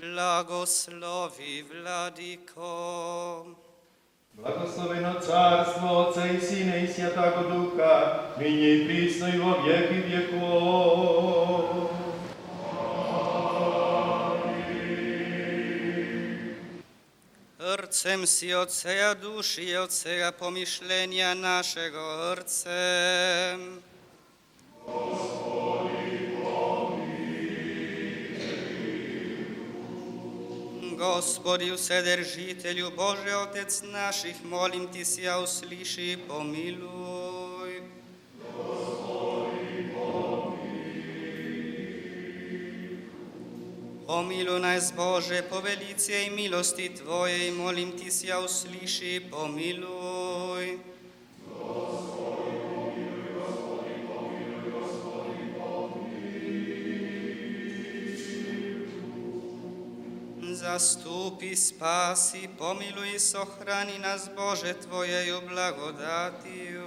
Blagoslovi, Vladiko. Благословено Царство Отца и Сына и Святаго Духа, ныне и присно и во веки веков. Rcem si Otceja duši i Otceja pomišljenja našego rcem. Gospodi, Vsedržitelju, Bože, Otec naših, molim Ti sja usliši i pomiluj. Pomiluj nas, Bože, po velicije i milosti Tvoje, i molim Ti sja usliši i pomiluj. Zastupi, spasi, pomiluj i sohrani nas, Bože, Tvojeju blagodatiju.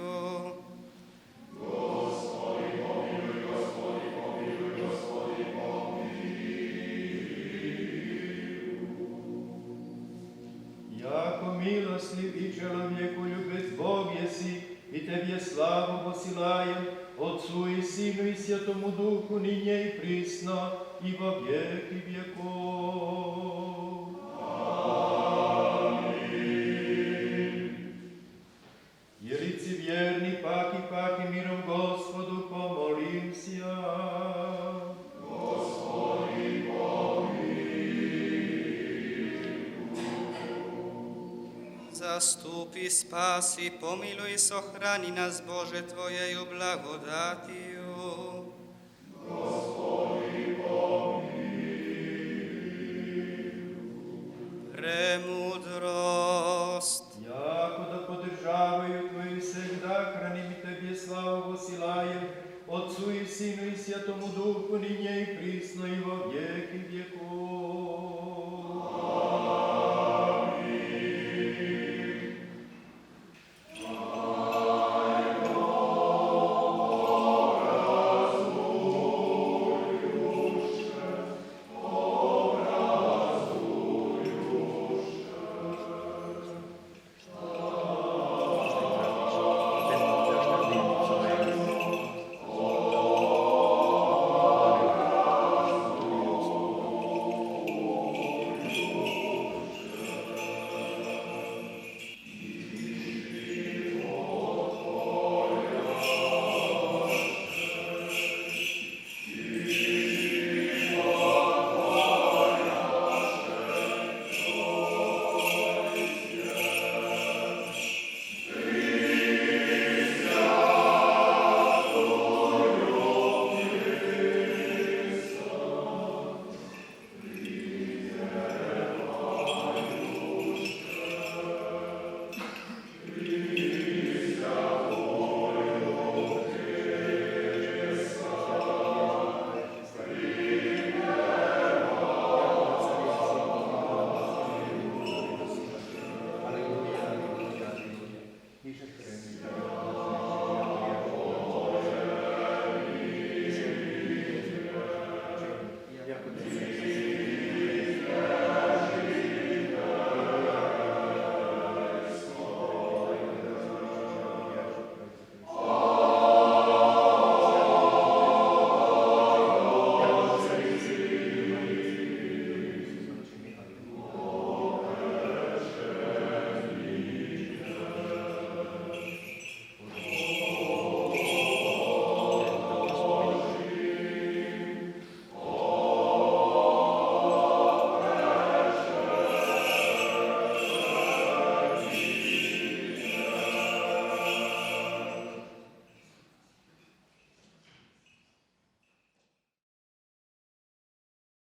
Jako milostiv i čelovjekoljubec Bog jesi, i Tebje slavu posilajem, Otcu i Sinu i Svjatomu Duhu, ninje i prisno, i во vijeki vjekov. Jelici vjerni, paki mirom Gospodu pomolim sja. Zastupi, spasi, pomiluj i sohrani nas, Bože, Tvojeju blagodatiju. Premudrost. Jako da podržavaju Tvoju всегда, храним и Тебе славу посылаем, Отцу и Сыну и Святому Духу, ныне и присно и во веки веков.